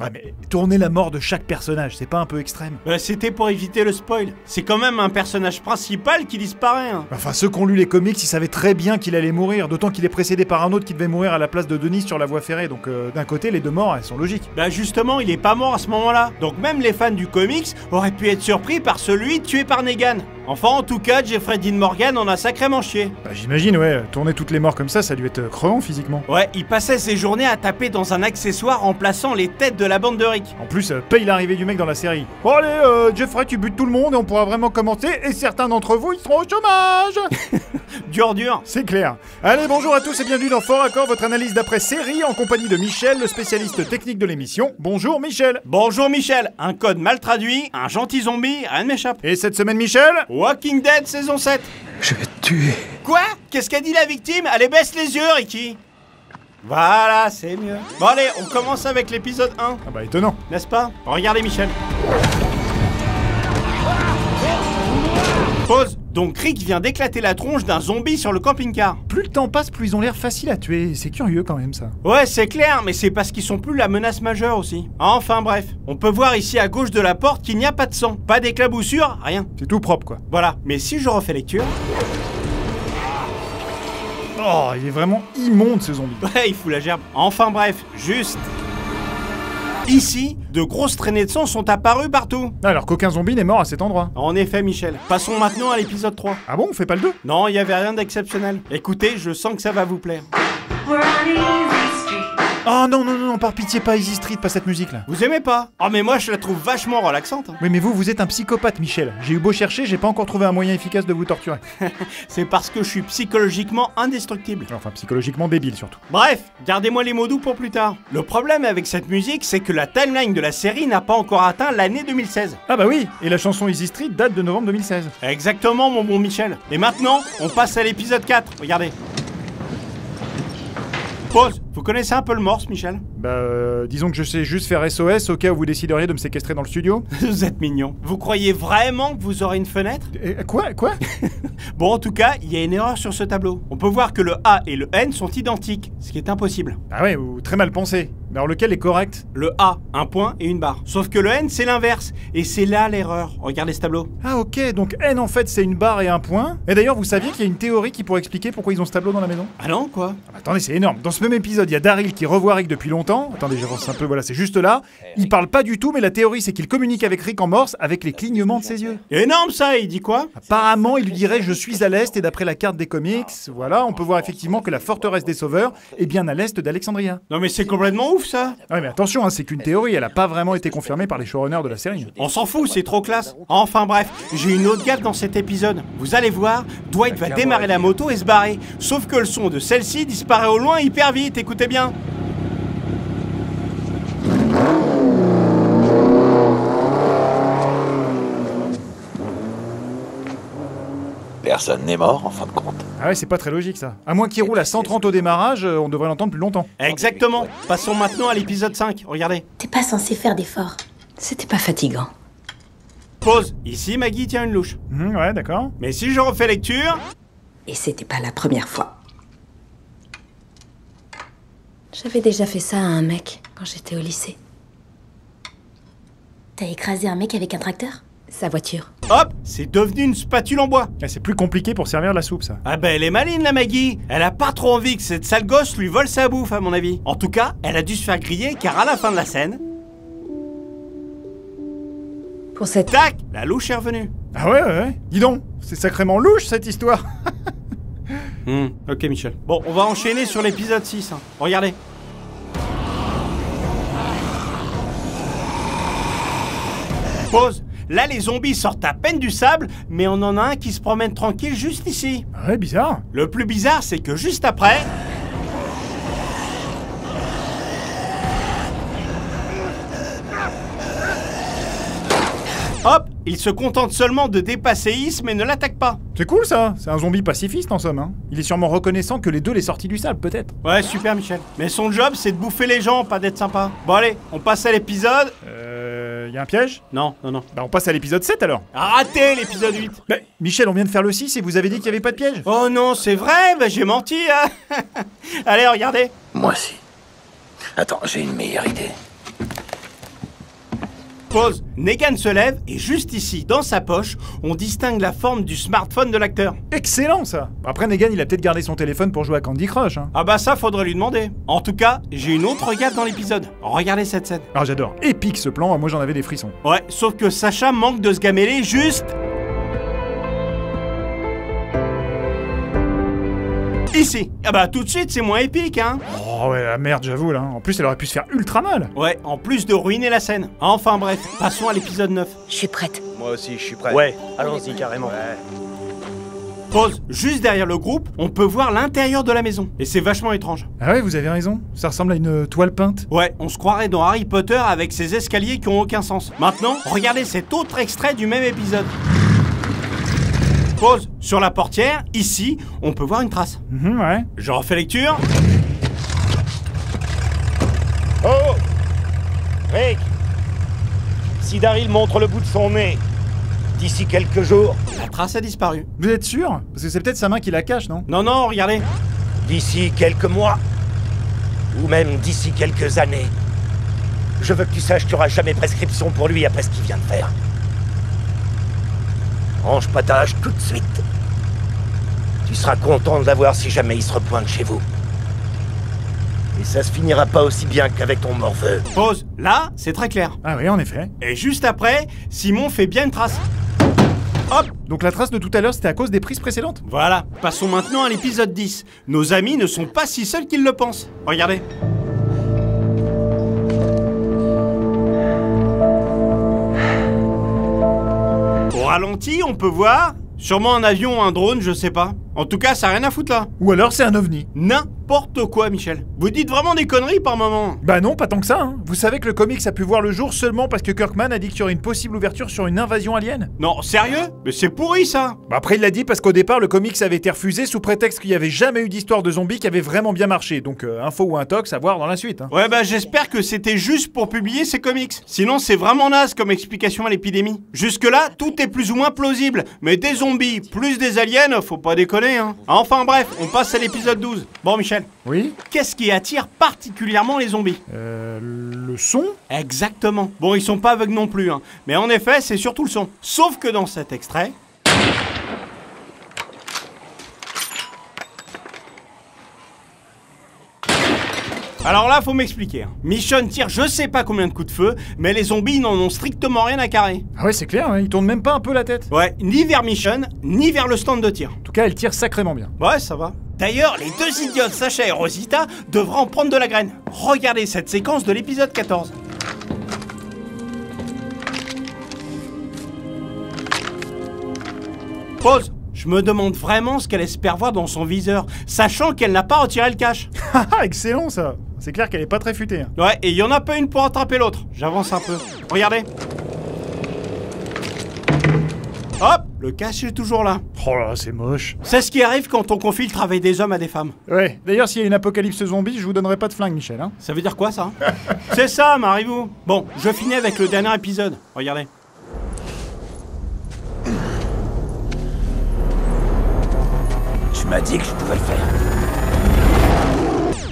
Ouais, mais tourner la mort de chaque personnage, c'est pas un peu extrême? Bah c'était pour éviter le spoil. C'est quand même un personnage principal qui disparaît, hein. Enfin, ceux qui ont lu les comics, ils savaient très bien qu'il allait mourir, d'autant qu'il est précédé par un autre qui devait mourir à la place de Denis sur la voie ferrée, donc d'un côté, les deux morts, elles sont logiques. Bah justement, il est pas mort à ce moment-là. Donc même les fans du comics auraient pu être surpris par celui tué par Negan. Enfin, en tout cas, Jeffrey Dean Morgan en a sacrément chié. Bah j'imagine, ouais, tourner toutes les morts comme ça a dû être crevant physiquement. Ouais, il passait ses journées à taper dans un accessoire remplaçant les têtes de la bande de Rick. En plus, paye l'arrivée du mec dans la série. Bon allez, Jeffrey, tu butes tout le monde et on pourra vraiment commencer, et certains d'entre vous, ils seront au chômage. Dur. C'est clair. Allez, bonjour à tous et bienvenue dans Fort Accord, votre analyse d'après-série en compagnie de Michel, le spécialiste technique de l'émission. Bonjour Michel. Bonjour Michel, un code mal traduit, un gentil zombie, rien ne m'échappe. Et cette semaine Michel? Walking Dead saison 7. Je vais te tuer. Quoi? Qu'est-ce qu'a dit la victime? Allez, baisse les yeux, Ricky. Voilà, c'est mieux. Bon allez, on commence avec l'épisode 1. Ah bah étonnant. N'est-ce pas? Regardez Michel. Pause. Donc Rick vient d'éclater la tronche d'un zombie sur le camping-car. Plus le temps passe, plus ils ont l'air faciles à tuer. C'est curieux quand même ça. Ouais, c'est clair, mais c'est parce qu'ils sont plus la menace majeure aussi. Enfin bref, on peut voir ici à gauche de la porte qu'il n'y a pas de sang, pas d'éclaboussure, rien. C'est tout propre quoi. Voilà, mais si je refais lecture... Oh, il est vraiment immonde ce zombie. Ouais, il fout la gerbe. Enfin bref, juste... Ici, de grosses traînées de sang sont apparues partout. Alors qu'aucun zombie n'est mort à cet endroit. En effet, Michel. Passons maintenant à l'épisode 3. Ah bon, on fait pas le 2? Non, il y avait rien d'exceptionnel. Écoutez, je sens que ça va vous plaire. Oh non, non, non, par pitié, pas Easy Street, pas cette musique là. Vous aimez pas? Oh mais moi je la trouve vachement relaxante. Oui, mais vous êtes un psychopathe, Michel. J'ai eu beau chercher, j'ai pas encore trouvé un moyen efficace de vous torturer. C'est parce que je suis psychologiquement indestructible. Enfin, psychologiquement débile surtout. Bref, gardez-moi les mots doux pour plus tard. Le problème avec cette musique, c'est que la timeline de la série n'a pas encore atteint l'année 2016. Ah bah oui, et la chanson Easy Street date de novembre 2016. Exactement, mon bon Michel. Et maintenant, on passe à l'épisode 4. Regardez. Pause. Vous connaissez un peu le morse, Michel? Bah, disons que je sais juste faire SOS au cas où vous décideriez de me séquestrer dans le studio. Vous êtes mignon. Vous croyez vraiment que vous aurez une fenêtre? Quoi? Bon, en tout cas, il y a une erreur sur ce tableau. On peut voir que le A et le N sont identiques, ce qui est impossible. Ah ouais, ou très mal pensé. Mais alors lequel est correct? Le A, un point et une barre. Sauf que le N, c'est l'inverse. Et c'est là l'erreur. Regardez ce tableau. Ah ok, donc N en fait c'est une barre et un point. Et d'ailleurs, vous saviez qu'il y a une théorie qui pourrait expliquer pourquoi ils ont ce tableau dans la maison? Ah non, quoi? Ah bah, attendez, c'est énorme. Dans ce même épisode, il y a Daryl qui revoit Rick depuis longtemps. Attendez, j'avance un peu, voilà, c'est juste là. Il parle pas du tout, mais la théorie c'est qu'il communique avec Rick en morse avec les clignements de ses yeux. Énorme ça, il dit quoi? Apparemment, il lui dirait je suis à l'est et d'après la carte des comics, voilà, on peut voir effectivement que la forteresse des Sauveurs est bien à l'est d'Alexandria. Non mais c'est complètement ouf ça. Ouais, mais attention, hein, c'est qu'une théorie, elle a pas vraiment été confirmée par les showrunners de la série. On s'en fout, c'est trop classe. Enfin bref, j'ai une autre gaffe dans cet épisode. Vous allez voir, Dwight va démarrer la moto et se barrer. Sauf que le son de celle-ci disparaît au loin hyper vite, écoutez bien. Personne n'est mort en fin de compte. Ah ouais, c'est pas très logique ça. À moins qu'il roule à 130 au démarrage, on devrait l'entendre plus longtemps. Exactement. Passons maintenant à l'épisode 5, regardez. T'es pas censé faire d'efforts. C'était pas fatigant. Pause. Ici, Maggie tient une louche. Ouais, d'accord. Mais si je refais lecture... Et c'était pas la première fois. J'avais déjà fait ça à un mec quand j'étais au lycée. T'as écrasé un mec avec un tracteur? Sa voiture. Hop, c'est devenu une spatule en bois. Ah, c'est plus compliqué pour servir la soupe ça. Ah bah elle est maline la Maggie. Elle a pas trop envie que cette sale gosse lui vole sa bouffe à mon avis. En tout cas, elle a dû se faire griller car à la fin de la scène... Pour cette... Tac, la louche est revenue. Ah ouais. Dis donc, c'est sacrément louche cette histoire. Ok Michel. Bon, on va enchaîner sur l'épisode 6. Regardez. Pause. Là, les zombies sortent à peine du sable, mais on en a un qui se promène tranquille juste ici. Ah ouais, bizarre. Le plus bizarre, c'est que juste après... Hop, il se contente seulement de dépasser Is, mais ne l'attaque pas. C'est cool ça, c'est un zombie pacifiste en somme. Hein. Il est sûrement reconnaissant que les deux les sorties du sable, peut-être. Ouais, super Michel. Mais son job, c'est de bouffer les gens, pas d'être sympa. Bon allez, on passe à l'épisode... Y a un piège? Non. Bah on passe à l'épisode 7 alors. Raté l'épisode 8. Bah, Michel, on vient de faire le 6 et vous avez dit qu'il n'y avait pas de piège. Oh non, c'est vrai, bah j'ai menti, hein. Allez, regardez. Moi aussi. Attends, j'ai une meilleure idée. Pause. Negan se lève et juste ici, dans sa poche, on distingue la forme du smartphone de l'acteur. Excellent ça. Après Negan, il a peut-être gardé son téléphone pour jouer à Candy Crush. Hein. Ah bah ça, faudrait lui demander. En tout cas, j'ai une autre gaffe dans l'épisode. Regardez cette scène. Ah j'adore. Épique ce plan, moi j'en avais des frissons. Ouais, sauf que Sacha manque de se gameler juste... ici. Ah bah tout de suite, c'est moins épique, hein. Oh ouais, la merde, j'avoue là. En plus, elle aurait pu se faire ultra mal. Ouais, en plus de ruiner la scène. Enfin bref, passons à l'épisode 9. Je suis prête. Moi aussi, je suis prêt. Ouais, allons-y carrément. Ouais. Pause. Juste derrière le groupe, on peut voir l'intérieur de la maison. Et c'est vachement étrange. Ah ouais, vous avez raison. Ça ressemble à une toile peinte. Ouais, on se croirait dans Harry Potter avec ses escaliers qui ont aucun sens. Maintenant, regardez cet autre extrait du même épisode. Pause. Sur la portière, ici, on peut voir une trace. Ouais. Je refais lecture. Oh Rick, si Daryl montre le bout de son nez, d'ici quelques jours, La trace a disparu. Vous êtes sûr? Parce que c'est peut-être sa main qui la cache, non? Non, non, regardez. d'ici quelques mois, ou même d'ici quelques années, je veux que tu saches qu'il n'y aura jamais prescription pour lui après ce qu'il vient de faire. Range pas ta hache tout de suite. Tu seras content de l'avoir si jamais il se repointe chez vous. Et ça se finira pas aussi bien qu'avec ton morveux. Pause. Là, c'est très clair. Ah oui, en effet. Et juste après, Simon fait bien une trace. Hop. Donc la trace de tout à l'heure, c'était à cause des prises précédentes? Voilà. Passons maintenant à l'épisode 10. Nos amis ne sont pas si seuls qu'ils le pensent. Regardez. Au ralenti, on peut voir... sûrement un avion ou un drone, je sais pas. En tout cas, ça a rien à foutre là. Ou alors c'est un ovni. N'importe quoi, Michel. Vous dites vraiment des conneries par moment. Bah non, pas tant que ça, hein. Vous savez que le comics a pu voir le jour seulement parce que Kirkman a dit qu'il y aurait une possible ouverture sur une invasion alien? Non, sérieux? Mais c'est pourri ça. Bah après il l'a dit parce qu'au départ le comics avait été refusé sous prétexte qu'il n'y avait jamais eu d'histoire de zombies qui avait vraiment bien marché. Donc info ou intox à voir dans la suite. Hein. Ouais bah j'espère que c'était juste pour publier ces comics. Sinon c'est vraiment naze comme explication à l'épidémie. Jusque là, tout est plus ou moins plausible. Mais des zombies plus des aliens, faut pas déconner hein. Enfin bref, on passe à l'épisode 12. Bon Michel. Oui? Qu'est-ce qui attire particulièrement les zombies? Le son? Exactement. Bon, ils sont pas aveugles non plus, hein. Mais en effet, c'est surtout le son. Sauf que dans cet extrait... Alors là, faut m'expliquer. Hein. Michonne tire je sais pas combien de coups de feu, mais les zombies n'en ont strictement rien à carrer. Ah ouais, c'est clair, hein, ils tournent même pas un peu la tête. Ouais, ni vers Michonne, ni vers le stand de tir. En tout cas, elle tire sacrément bien. Ouais, ça va. D'ailleurs, les deux idiotes, Sacha et Rosita, devraient en prendre de la graine. Regardez cette séquence de l'épisode 14. Pause. Je me demande vraiment ce qu'elle espère voir dans son viseur, sachant qu'elle n'a pas retiré le cache. Haha, excellent ça. C'est clair qu'elle est pas très futée. Hein. Ouais, et il y en a pas une pour attraper l'autre. J'avance un peu. Regardez. Hop, le cache est toujours là. Oh là, c'est moche. C'est ce qui arrive quand on confie le travail des hommes à des femmes. Ouais, d'ailleurs, s'il y a une apocalypse zombie, je vous donnerai pas de flingue, Michel. Hein. Ça veut dire quoi, ça? C'est ça, mariez-vous. Bon, je finis avec le dernier épisode. Regardez. Tu m'as dit que je pouvais le faire.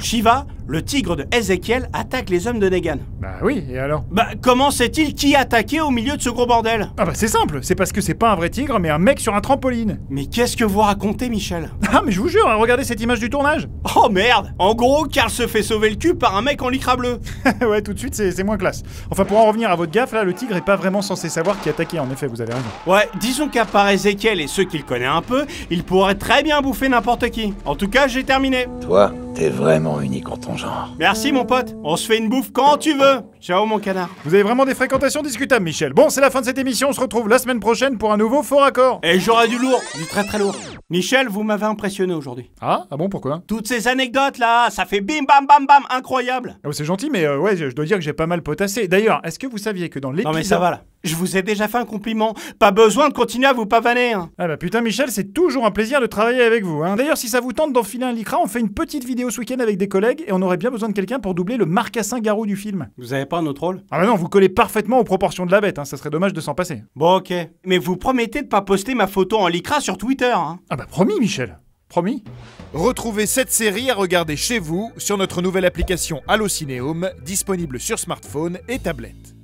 Shiva, le tigre de Ezekiel, attaque les hommes de Negan. Bah oui, et alors? Bah, comment sait-il qui a attaqué au milieu de ce gros bordel? Ah bah c'est simple, c'est parce que c'est pas un vrai tigre, mais un mec sur un trampoline. Mais qu'est-ce que vous racontez, Michel? Ah mais je vous jure, hein, regardez cette image du tournage. Oh merde! En gros, Carl se fait sauver le cul par un mec en lycra bleu. Ouais, tout de suite, c'est moins classe. Enfin, pour en revenir à votre gaffe, là, le tigre est pas vraiment censé savoir qui attaquait, en effet, vous avez raison. Ouais, disons qu'à part Ezekiel et ceux qu'il connaît un peu, il pourrait très bien bouffer n'importe qui. En tout cas, j'ai terminé. Toi, t'es vraiment unique en ton genre. Merci mon pote, on se fait une bouffe quand tu veux. Ciao mon canard. Vous avez vraiment des fréquentations discutables, Michel. Bon, c'est la fin de cette émission, on se retrouve la semaine prochaine pour un nouveau Faux Raccord. Et j'aurai du lourd, du très très lourd. Michel, vous m'avez impressionné aujourd'hui. Ah bon, pourquoi? Toutes ces anecdotes là, ça fait bim bam bam bam, incroyable. Oh, c'est gentil, mais ouais, je dois dire que j'ai pas mal potassé. D'ailleurs, est-ce que vous saviez que dans l'épisode... Non mais ça va là, je vous ai déjà fait un compliment. Pas besoin de continuer à vous pavaner. Hein. Ah bah putain Michel, c'est toujours un plaisir de travailler avec vous. Hein. D'ailleurs, si ça vous tente d'enfiler un lycra, on fait une petite vidéo ce week-end avec des collègues et on aurait bien besoin de quelqu'un pour doubler le marcassin garou du film. Vous avez pas un autre rôle? Ah bah non, vous collez parfaitement aux proportions de la bête, hein. Ça serait dommage de s'en passer. Bon ok, mais vous promettez de pas poster ma photo en lycra sur Twitter. Hein. Ah bah promis Michel, promis. Retrouvez cette série à regarder chez vous sur notre nouvelle application Allocinéum, disponible sur smartphone et tablette.